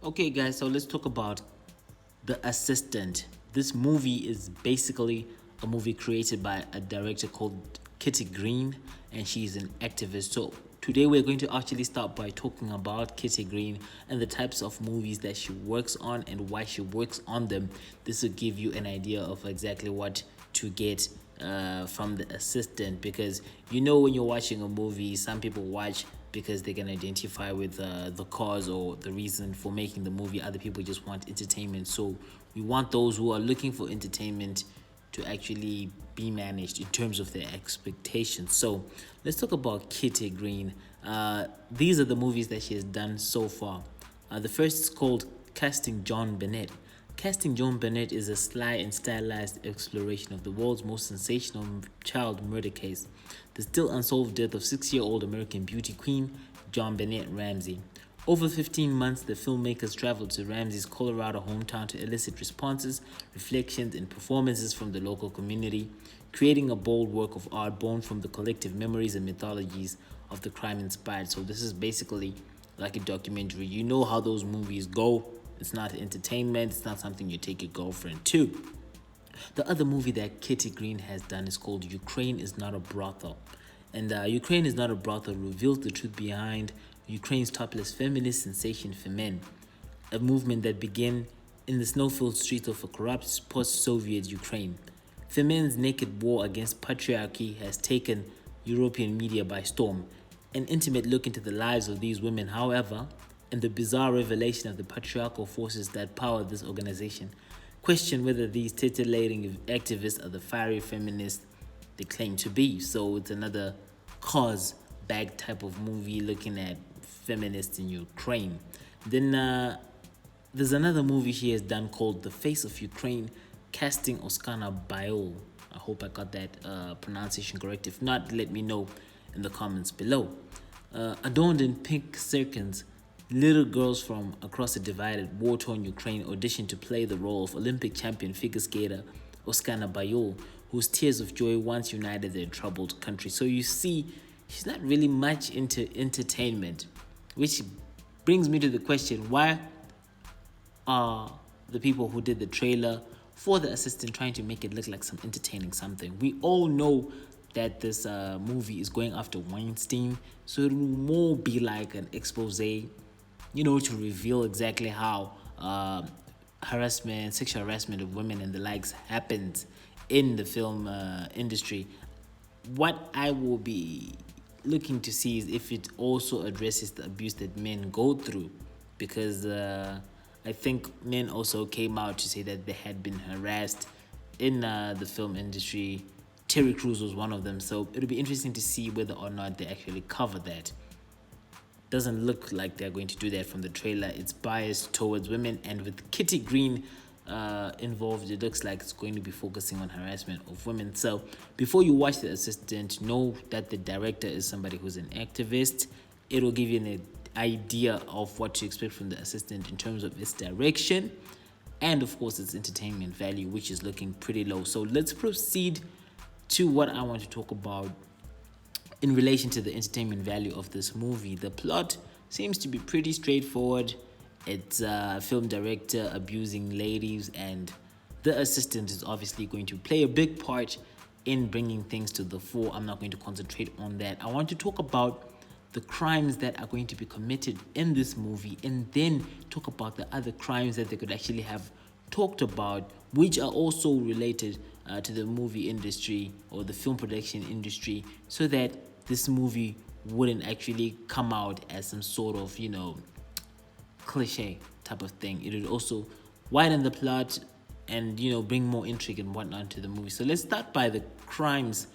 Okay, guys, so let's talk about The Assistant. This movie is basically a movie created by a director called Kitty Green, and she's an activist. So today we're going to actually start by talking about Kitty Green and the types of movies that she works on and why she works on them. This will give you an idea of exactly what to get from The Assistant, because when you're watching a movie, some people watch because they can identify with the cause or the reason for making the movie. Other people just want entertainment. So we want those who are looking for entertainment to actually be managed in terms of their expectations. So let's talk about Kitty Green. These are the movies that she has done so far. The first is called Casting John Bennett. Casting John Bennett is a sly and stylized exploration of the world's most sensational child murder case, the still unsolved death of 6-year-old American beauty queen John Bennett Ramsey. Over 15 months, the filmmakers traveled to Ramsey's Colorado hometown to elicit responses, reflections, and performances from the local community, creating a bold work of art born from the collective memories and mythologies of the crime inspired. So this is basically like a documentary. You know how those movies go. It's not entertainment. It's not something you take your girlfriend to. The other movie that Kitty Green has done is called Ukraine is Not a Brothel. And Ukraine is Not a Brothel reveals the truth behind Ukraine's topless feminist sensation for men, a movement that began in the snow-filled streets of a corrupt post-Soviet Ukraine. Femen's naked war against patriarchy has taken European media by storm. An intimate look into the lives of these women, however, and the bizarre revelation of the patriarchal forces that power this organization, question whether these titillating activists are the fiery feminists they claim to be. So it's another cause bag type of movie looking at feminists in Ukraine. Then there's another movie she has done called The Face of Ukraine, casting Oskana Bayol. I hope I got that pronunciation correct. If not, let me know in the comments below. Adorned in pink circons, little girls from across the divided, war-torn Ukraine auditioned to play the role of Olympic champion figure skater Oskana Bayol, whose tears of joy once united their troubled country. So you see, she's not really much into entertainment, which brings me to the question, why are the people who did the trailer for The Assistant trying to make it look like some entertaining something? We all know that this movie is going after Weinstein, so it will more be like an expose, to reveal exactly how sexual harassment of women and the likes happens in the film industry. What I will be looking to see is if it also addresses the abuse that men go through, because I think men also came out to say that they had been harassed in the film industry. Terry Crews was one of them, so it'll be interesting to see whether or not they actually cover that. Doesn't look like they're going to do that from the trailer. It's biased towards women, and with Kitty Green involved, it looks like it's going to be focusing on harassment of women. So before you watch The Assistant, know that the director is somebody who's an activist. It'll give you an idea of what to expect from The Assistant in terms of its direction and of course its entertainment value, which is looking pretty low. So let's proceed to what I want to talk about in relation to the entertainment value of this movie. The plot seems to be pretty straightforward. It's a film director abusing ladies, and the assistant is obviously going to play a big part in bringing things to the fore. I'm not going to concentrate on that. I want to talk about the crimes that are going to be committed in this movie, and then talk about the other crimes that they could actually have talked about, which are also related to the movie industry or the film production industry, so that this movie wouldn't actually come out as some sort of, cliche type of thing. It would also widen the plot and, bring more intrigue and whatnot to the movie. So let's start by the crimes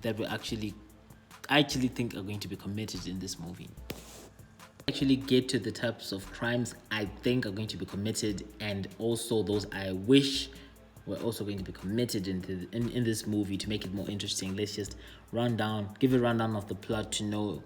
that I actually think are going to be committed in this movie. Actually get to the types of crimes I think are going to be committed, and also those I wish were also going to be committed in this movie to make it more interesting. Let's just give a rundown of the plot to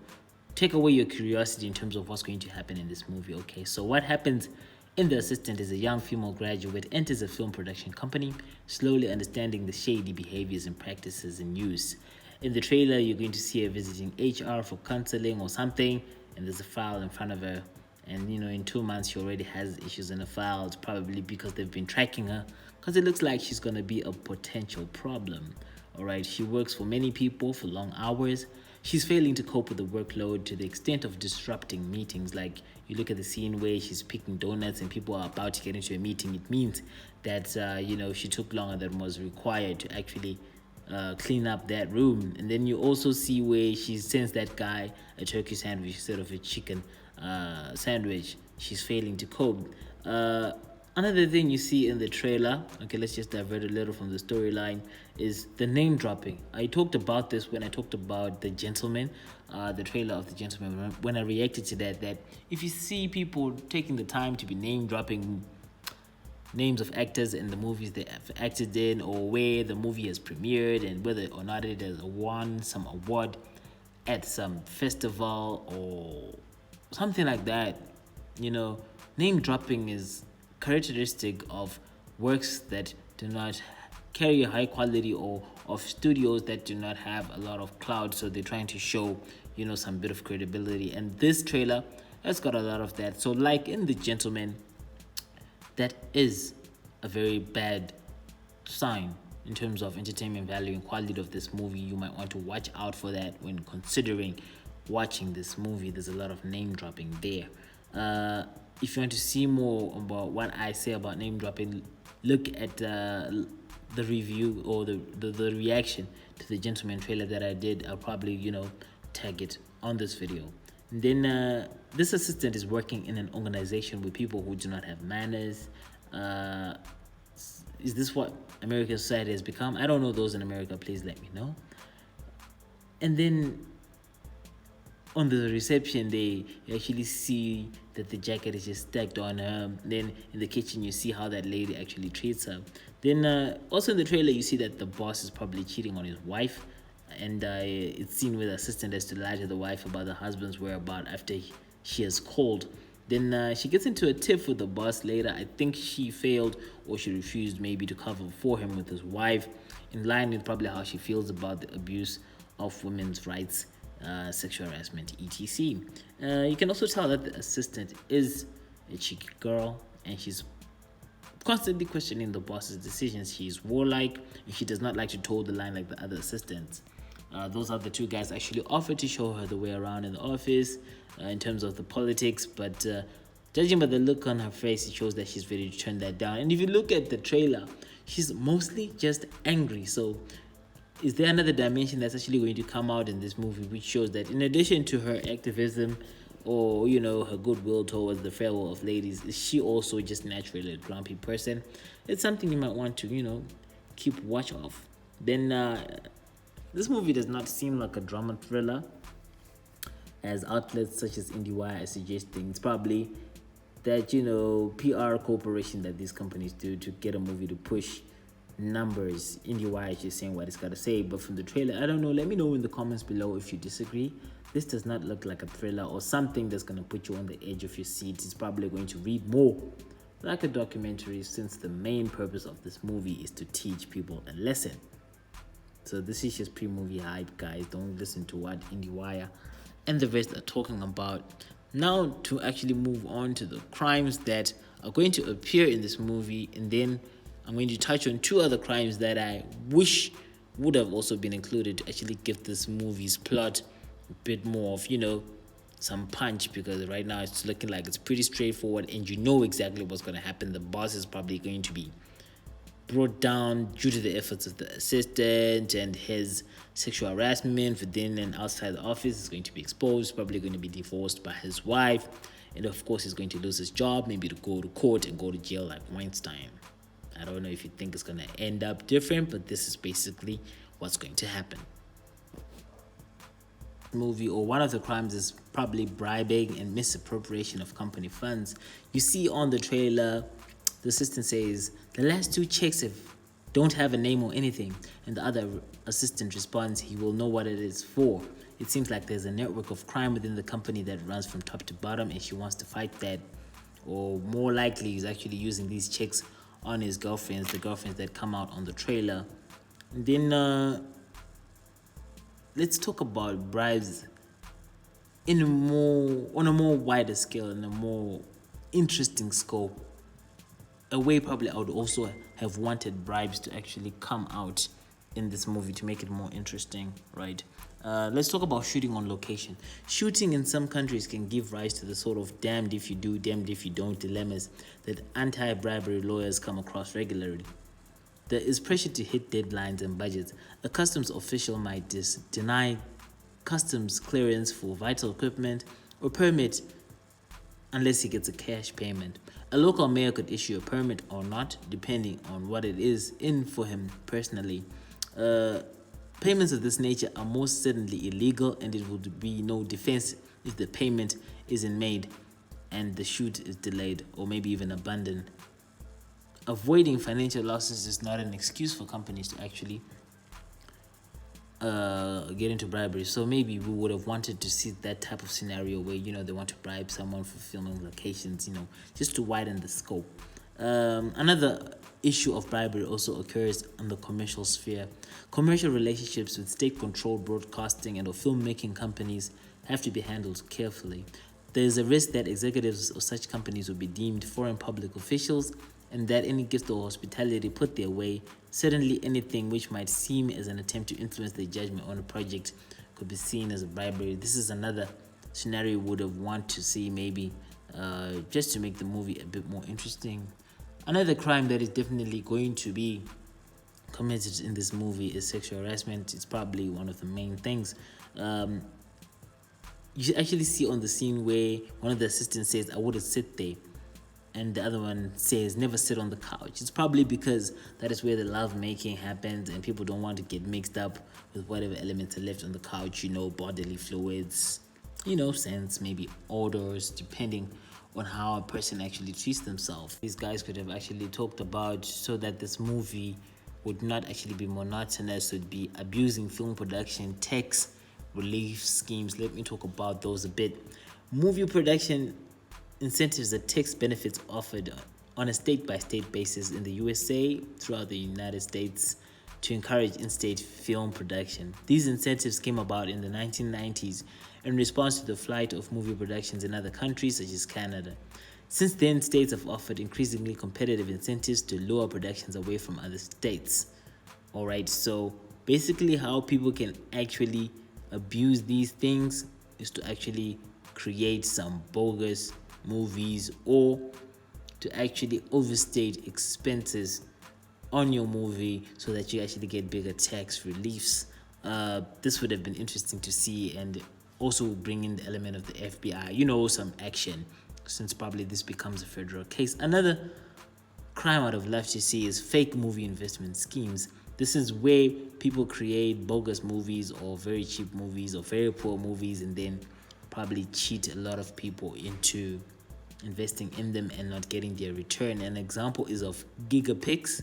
take away your curiosity in terms of what's going to happen in this movie. Okay, so what happens in The Assistant is a young female graduate enters a film production company, slowly understanding the shady behaviors and practices in use. In the trailer, you're going to see her visiting HR for counseling or something, and there's a file in front of her, and in 2 months she already has issues in the files, probably because they've been tracking her, because it looks like she's going to be a potential problem. All right, she works for many people for long hours. She's failing to cope with the workload to the extent of disrupting meetings. Like, you look at the scene where she's picking donuts and people are about to get into a meeting. It means that she took longer than was required to actually clean up that room. And then you also see where she sends that guy a turkey sandwich instead of a chicken sandwich. She's failing to cope. Another thing you see in the trailer, okay, let's just divert a little from the storyline, is the name dropping. I talked about this when I talked about The Gentleman, the trailer of The Gentleman, when I reacted to that if you see people taking the time to be name dropping names of actors in the movies they have acted in, or where the movie has premiered, and whether or not it has won some award at some festival or something like that, name dropping is characteristic of works that do not carry a high quality, or of studios that do not have a lot of clout, so they're trying to show some bit of credibility, and this trailer has got a lot of that. So like in The Gentleman, that is a very bad sign in terms of entertainment value and quality of this movie. You might want to watch out for that when considering watching this movie. There's a lot of name dropping there. If you want to see more about what I say about name dropping, look at the review or the reaction to The Gentleman trailer that I did. I'll probably tag it on this video. And then this assistant is working in an organization with people who do not have manners. Is this what American society has become? I don't know those in America. Please let me know. And then on the reception, you actually see that the jacket is just stacked on her. Then in the kitchen, you see how that lady actually treats her. Then also in the trailer, you see that the boss is probably cheating on his wife. And it's seen where the assistant has to lie to the wife about the husband's whereabouts after she has called. Then she gets into a tiff with the boss later. I think she failed, or she refused maybe to cover for him with his wife, in line with probably how she feels about the abuse of women's rights, sexual harassment, etc. You can also tell that the assistant is a cheeky girl, and she's constantly questioning the boss's decisions. She's warlike, and she does not like to toe the line like the other assistants. Those other two guys actually offered to show her the way around in the office in terms of the politics, but judging by the look on her face, it shows that she's ready to turn that down. And if you look at the trailer, she's mostly just angry. So is there another dimension that's actually going to come out in this movie, which shows that in addition to her activism or her goodwill towards the farewell of ladies, is she also just naturally a grumpy person? It's something you might want to keep watch of. Then this movie does not seem like a drama thriller, as outlets such as IndieWire are suggesting. It's probably that PR cooperation that these companies do to get a movie to push numbers. IndieWire is just saying what it's got to say, but from the trailer, I don't know. Let me know in the comments below if you disagree. This does not look like a thriller or something that's going to put you on the edge of your seat. It's probably going to read more like a documentary, since the main purpose of this movie is to teach people a lesson. So this is just pre-movie hype, guys. Don't listen to what IndieWire and the rest are talking about. Now to actually move on to the crimes that are going to appear in this movie, and then I'm going to touch on two other crimes that I wish would have also been included to actually give this movie's plot a bit more of, some punch, because right now it's looking like it's pretty straightforward and exactly what's going to happen. The boss is probably going to be brought down due to the efforts of the assistant, and his sexual harassment within and outside the office is going to be exposed, probably going to be divorced by his wife, and of course he's going to lose his job, maybe to go to court and go to jail like Weinstein. I don't know if you think it's going to end up different, but this is basically what's going to happen. Movie, or one of the crimes, is probably bribing and misappropriation of company funds. You see on the trailer, the assistant says the last two checks don't have a name or anything, and the other assistant responds he will know what it is for. It seems like there's a network of crime within the company that runs from top to bottom, and she wants to fight that, or more likely he's actually using these checks on his girlfriends, the girlfriends that come out on the trailer. And then let's talk about bribes in a more on a more wider scale, in a more interesting scope, a way probably I would also have wanted bribes to actually come out in this movie to make it more interesting, right? Let's talk about shooting on location. Shooting in some countries can give rise to the sort of damned if you do, damned if you don't dilemmas that anti-bribery lawyers come across regularly. There is pressure to hit deadlines and budgets. A customs official might deny customs clearance for vital equipment or permit unless he gets a cash payment. A local mayor could issue a permit or not, depending on what it is in for him personally. Payments of this nature are most certainly illegal, and it would be no defense if the payment isn't made and the shoot is delayed or maybe even abandoned. Avoiding financial losses is not an excuse for companies to actually get into bribery. So maybe we would have wanted to see that type of scenario where they want to bribe someone for filming locations, just to widen the scope. Another issue of bribery also occurs in the commercial sphere. Commercial relationships with state-controlled broadcasting and or filmmaking companies have to be handled carefully. There is a risk that executives of such companies will be deemed foreign public officials, and that any gift or hospitality put their way, certainly anything which might seem as an attempt to influence their judgment on a project, could be seen as a bribery. This is another scenario we would have want to see, maybe just to make the movie a bit more interesting. Another crime that is definitely going to be committed in this movie is sexual harassment. It's probably one of the main things. You actually see on the scene where one of the assistants says, "I wouldn't sit there," and the other one says, "Never sit on the couch." It's probably because that is where the love making happens and people don't want to get mixed up with whatever elements are left on the couch, bodily fluids, scents, maybe odors, depending on how a person actually treats themselves. These guys could have actually talked about so that this movie would not actually be monotonous, would be abusing film production, tax relief schemes. Let me talk about those a bit. Movie production incentives are tax benefits offered on a state-by-state basis in the USA, throughout the United States, to encourage in-state film production. These incentives came about in the 1990s in response to the flight of movie productions in other countries such as Canada. Since then, states have offered increasingly competitive incentives to lure productions away from other states. Alright, so basically how people can actually abuse these things is to actually create some bogus movies or to actually overstate expenses on your movie so that you actually get bigger tax reliefs. This would have been interesting to see, and also bring in the element of the FBI, some action, since probably this becomes a federal case. Another crime I'd have loved to see is fake movie investment schemes. This is where people create bogus movies or very cheap movies or very poor movies and then probably cheat a lot of people into investing in them and not getting their return. An example is of Gigapix.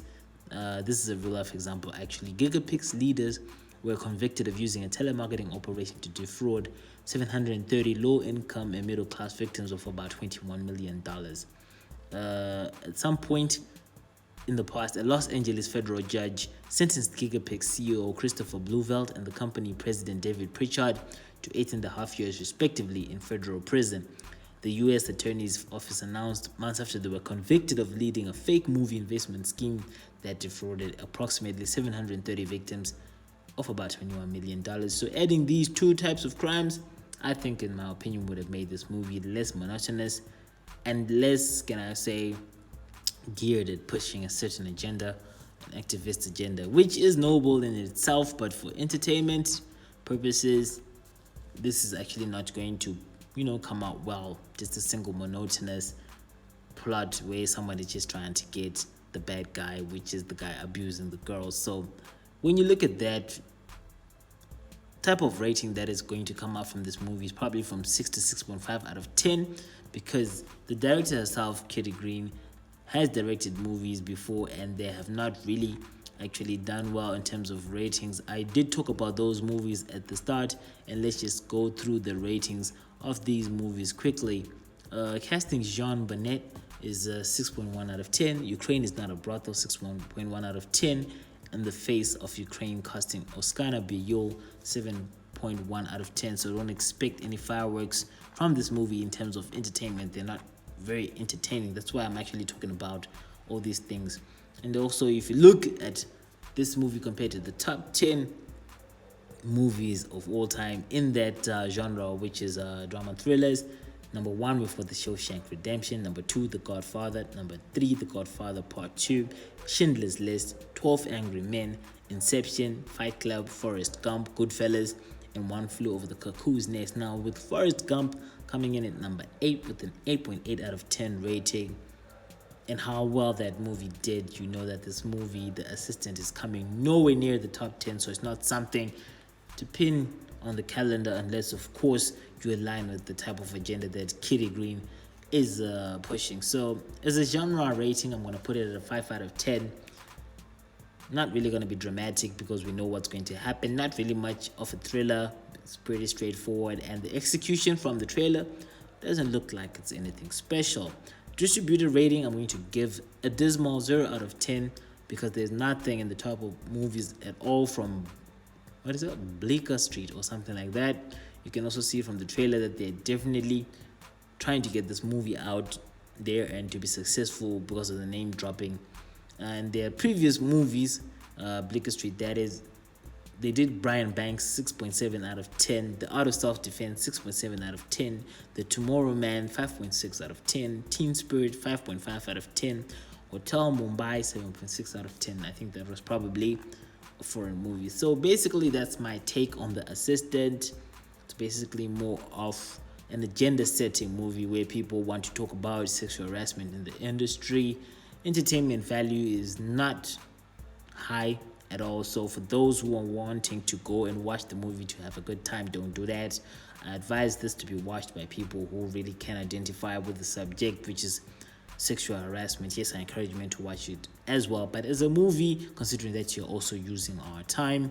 This is a real life example actually. Gigapix leaders were convicted of using a telemarketing operation to defraud 730 low-income and middle-class victims of about $21 million. At some point in the past, a Los Angeles federal judge sentenced Gigapix CEO Christopher Blueveld and the company president David Pritchard to 8.5 years respectively in federal prison. The U.S. Attorney's Office announced months after they were convicted of leading a fake movie investment scheme that defrauded approximately 730 victims of about $21 million. So adding these two types of crimes, I think in my opinion would have made this movie less monotonous and less, can I say, geared at pushing a certain agenda, an activist agenda, which is noble in itself, but for entertainment purposes, this is actually not going to, come out well. Just a single monotonous plot where someone is just trying to get the bad guy, which is the guy abusing the girls. So when you look at that type of rating that is going to come out from this movie is probably from 6 to 6.5 out of 10, because the director herself, Kitty Green, has directed movies before and they have not really actually done well in terms of ratings. I did talk about those movies at the start, and let's just go through the ratings of these movies quickly. Casting Jean Bonnet is 6.1 out of 10. Ukraine is not a brothel, 6.1 out of 10. And the face of Ukraine casting Oskana Biyol, 7 8.1 out of 10. So don't expect any fireworks from this movie in terms of entertainment. They're not very entertaining. That's why I'm actually talking about all these things. And also, if you look at this movie compared to the top 10 movies of all time in that genre, which is drama thrillers, number 1, we've got The Shawshank Redemption. Number 2, The Godfather. Number 3, The Godfather Part 2, Schindler's List, 12 Angry Men, Inception, Fight Club, Forrest Gump, Goodfellas, and One Flew Over the Cuckoo's Nest. Now, with Forrest Gump coming in at number 8 with an 8.8 out of 10 rating, and how well that movie did, you know that this movie, The Assistant, is coming nowhere near the top 10. So it's not something to pin on the calendar unless, of course, you align with the type of agenda that Kitty Green is pushing. So as a genre rating, I'm going to put it at a 5 out of 10. Not really going to be dramatic because we know what's going to happen. Not really much of a thriller. It's pretty straightforward, and the execution from the trailer doesn't look like it's anything special. Distributor rating, I'm going to give a dismal 0 out of 10 because there's nothing in the top of movies at all from, what is it, Bleecker Street or something like that. You can also see from the trailer that they're definitely trying to get this movie out there and to be successful because of the name dropping. And their previous movies, Bleecker Street, that is, they did Brian Banks 6.7 out of 10, The Art of Self-Defense 6.7 out of 10, The Tomorrow Man 5.6 out of 10, Teen Spirit 5.5 out of 10, Hotel Mumbai 7.6 out of 10. I think that was probably a foreign movie. So basically that's my take on The Assistant. It's basically more of an agenda setting movie where people want to talk about sexual harassment in the industry. Entertainment value is not high at all. So for those who are wanting to go and watch the movie to have a good time, don't do that. I advise this to be watched by people who really can identify with the subject, which is sexual harassment. Yes, I encourage men to watch it as well. But as a movie, considering that you're also using our time,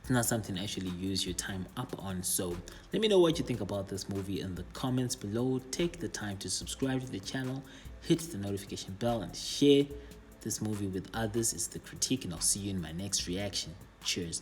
it's not something to actually use your time up on. So let me know what you think about this movie in the comments below. Take the time to subscribe to the channel, hit the notification bell, and share this movie with others. It's The Critique, and I'll see you in my next reaction. Cheers.